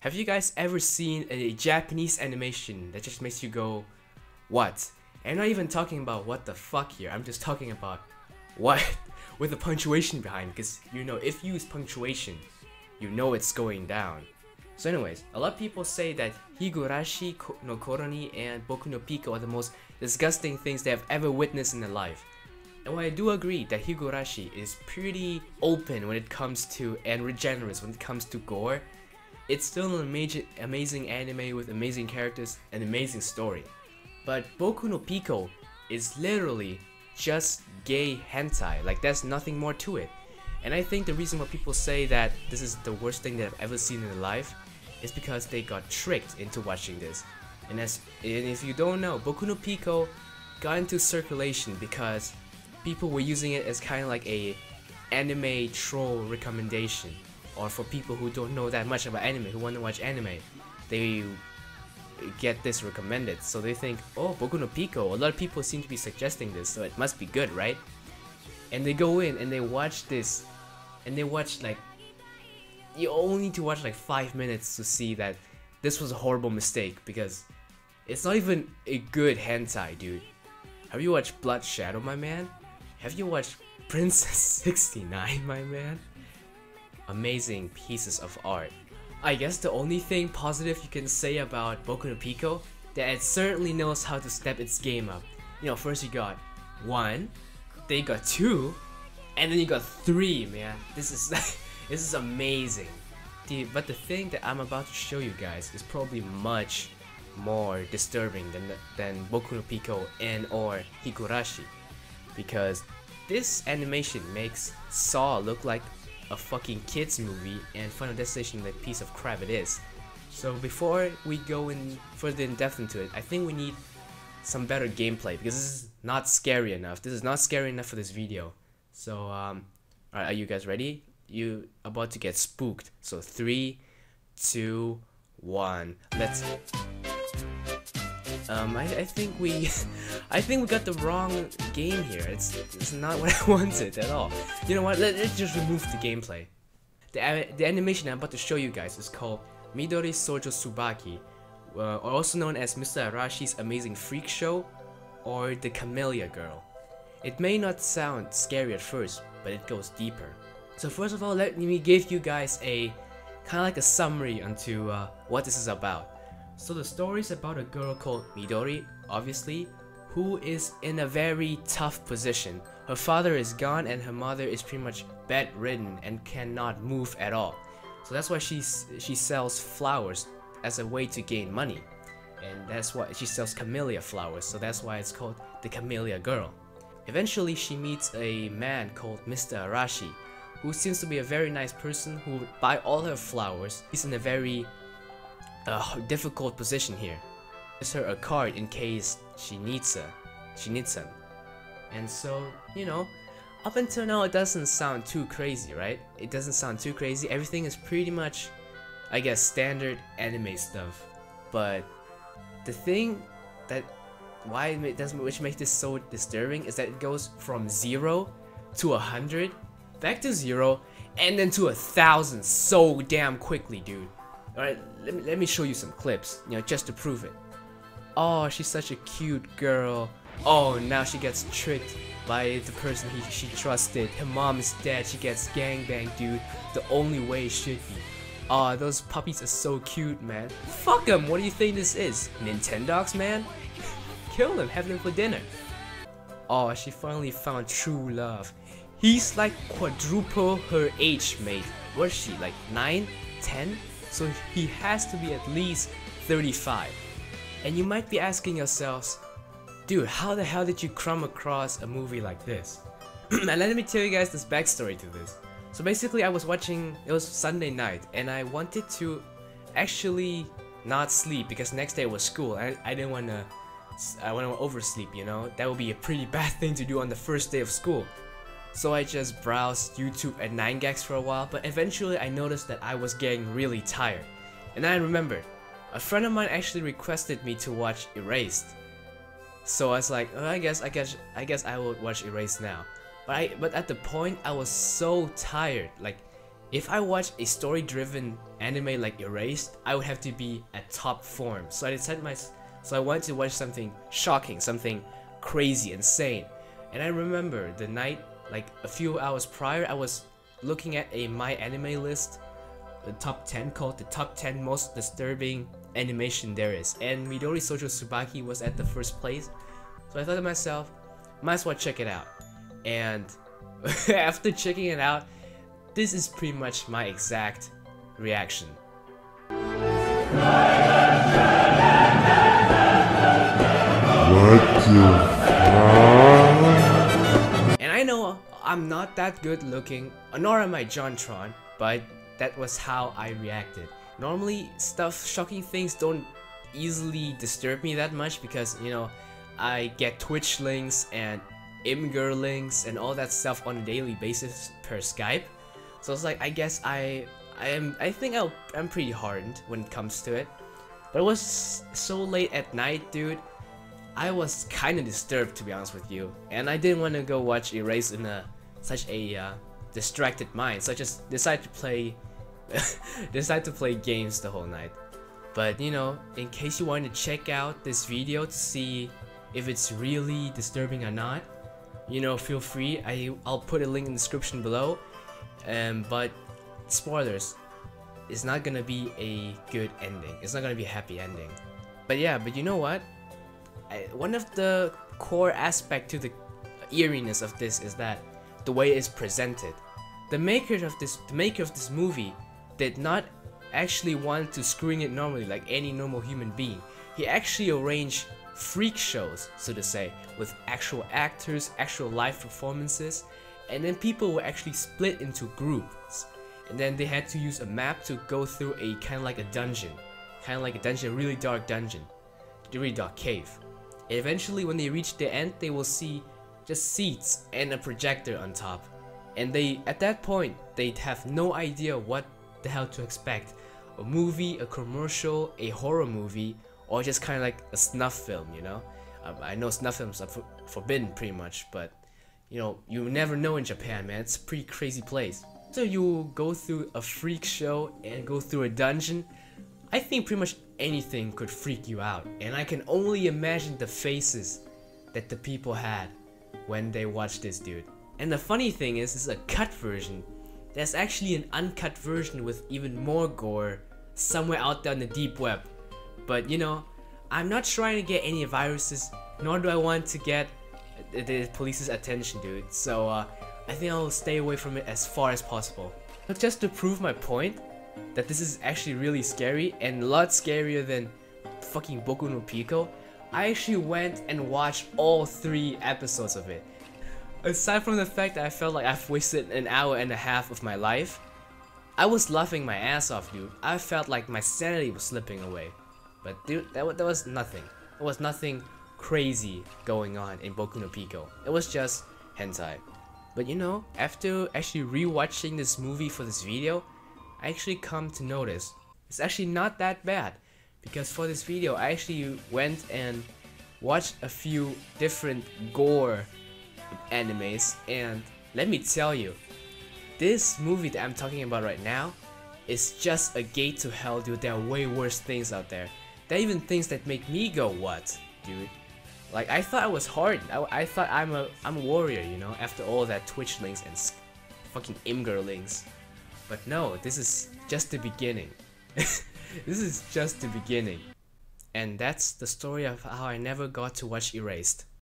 Have you guys ever seen a Japanese animation that just makes you go, what? And I'm not even talking about what the fuck here, I'm just talking about what? With the punctuation behind, because you know, if you use punctuation, you know it's going down. So anyways, a lot of people say that Higurashi no Koroni and Boku no Pico are the most disgusting things they have ever witnessed in their life. And while I do agree that Higurashi is pretty open when it comes to, and generous when it comes to gore, it's still an amazing anime with amazing characters and amazing story. But Boku no Pico is literally just gay hentai, like there's nothing more to it. And I think the reason why people say that this is the worst thing that I've ever seen in their life is because they got tricked into watching this. And if you don't know, Boku no Pico got into circulation because people were using it as kind of like a anime troll recommendation, or for people who don't know that much about anime, who want to watch anime, they get this recommended. So they think, oh, Boku no Pico, a lot of people seem to be suggesting this, so it must be good, right? And they go in and they watch this, and they watch like, you only need to watch like 5 minutes to see that this was a horrible mistake, because it's not even a good hentai, dude. Have you watched Blood Shadow, my man? Have you watched Princess 69, my man? Amazing pieces of art. I guess the only thing positive you can say about Boku no Pico, that it certainly knows how to step its game up. You know, first you got 1, then you got 2, and then you got 3, man. This is this is amazing. But the thing that I'm about to show you guys is probably much more disturbing than Boku no Pico and or Higurashi, because this animation makes Saw look like a fucking kids movie and Final Destination like piece of crap it is. So before we go in further in depth into it, I think we need some better gameplay, because this is not scary enough. This is not scary enough for this video. So alright, are you guys ready? You about to get spooked. So 3, 2, 1, let's. I think we got the wrong game here. It's not what I wanted at all. You know what? Let's just remove the gameplay. The animation I'm about to show you guys is called Midori Soujo Tsubaki, or also known as Mr. Arashi's Amazing Freak Show, or the Camellia Girl. It may not sound scary at first, but it goes deeper. So first of all, let me give you guys a kind of like a summary onto what this is about. So the story is about a girl called Midori, obviously, who is in a very tough position. Her father is gone and her mother is pretty much bedridden and cannot move at all. So that's why she sells flowers as a way to gain money. And that's why she sells camellia flowers, so that's why it's called the Camellia Girl. Eventually she meets a man called Mr. Arashi, who seems to be a very nice person who would buy all her flowers. He's in a very difficult position here. Gives her a card in case she needs them. And so, you know, up until now it doesn't sound too crazy, right? It doesn't sound too crazy. Everything is pretty much, I guess, standard anime stuff. But the thing that which makes this so disturbing is that it goes from 0 to 100, back to 0, and then to 1,000 so damn quickly, dude. Alright, let me show you some clips, you know, just to prove it. Oh, she's such a cute girl. Oh, now she gets tricked by the person she trusted. Her mom is dead, she gets gangbanged, dude. The only way it should be. Oh, those puppies are so cute, man. Fuck them, what do you think this is? Nintendogs, man? Kill them, have them for dinner. Oh, she finally found true love. He's like quadruple her age, mate. What is she, like 9, 10? So he has to be at least 35. And you might be asking yourselves, dude, how the hell did you come across a movie like this? And let me tell you guys this backstory to this. So basically I was watching, it was Sunday night, and I wanted to actually not sleep because next day was school. I didn't want to oversleep, you know? That would be a pretty bad thing to do on the first day of school. So I just browsed YouTube and 9gags for a while, but eventually I noticed that I was getting really tired. And then I remembered, a friend of mine actually requested me to watch Erased. So I was like, oh, I guess I will watch Erased now. But at the point I was so tired, like If I watch a story-driven anime like Erased, I would have to be at top form. So I wanted to watch something shocking, something crazy, insane. And I remember the night, like a few hours prior, I was looking at a My Anime list, the top 10, called the top 10 most disturbing animation there is. And Midori Shoujo Tsubaki was at the first place. So I thought to myself, might as well check it out. And after checking it out, this is pretty much my exact reaction. What the fuck? And I know I'm not that good looking, nor am I JonTron, but that was how I reacted. Normally, shocking things don't easily disturb me that much because, you know, I get Twitch links and Imgur links and all that stuff on a daily basis per Skype. So it's like, I guess I think I'm pretty hardened when it comes to it. But it was so late at night, dude. I was kind of disturbed, to be honest with you, and I didn't want to go watch Erase in such a distracted mind. So I just decided to play games the whole night. But you know, in case you want to check out this video to see if it's really disturbing or not, you know, feel free. I'll put a link in the description below. But spoilers, it's not gonna be a good ending. It's not gonna be a happy ending. But yeah, but you know what? One of the core aspects to the eeriness of this is that the way it's presented. The maker of this movie did not actually want to screen it normally like any normal human being. He actually arranged freak shows, so to say, with actual actors, actual live performances, and then people were actually split into groups, and then they had to use a map to go through a kind of like a dungeon, a really dark dungeon, a really dark cave. And eventually, when they reach the end, they will see just seats and a projector on top, and at that point they'd have no idea what the hell to expect: a movie, a commercial, a horror movie, or just kind of like a snuff film, you know? I know snuff films are forbidden pretty much, but you know, you never know in Japan, man. It's a pretty crazy place. So you go through a freak show and go through a dungeon. I think pretty much anything could freak you out, and I can only imagine the faces that the people had when they watched this, dude. And the funny thing is, it's a cut version. There's actually an uncut version with even more gore somewhere out there in the deep web. But you know, I'm not trying to get any viruses, nor do I want to get the police's attention, dude. So I think I'll stay away from it as far as possible. But just to prove my point that this is actually really scary and a lot scarier than fucking Boku no Pico, I actually went and watched all 3 episodes of it. Aside from the fact that I felt like I've wasted an hour and a half of my life, I was laughing my ass off, dude. I felt like my sanity was slipping away. But dude, that was nothing. There was nothing crazy going on in Boku no Pico. It was just hentai. But you know, after actually rewatching this movie for this video, I actually come to notice it's actually not that bad. Because for this video, I actually went and watched a few different gore animes, and let me tell you, this movie that I'm talking about right now is just a gate to hell, dude. There are way worse things out there. There are even things that make me go, what, dude? Like, I thought I was hardened. I thought I'm a warrior, you know, after all that Twitch links and fucking Imgur links. But no, this is just the beginning. This is just the beginning. And that's the story of how I never got to watch Erased.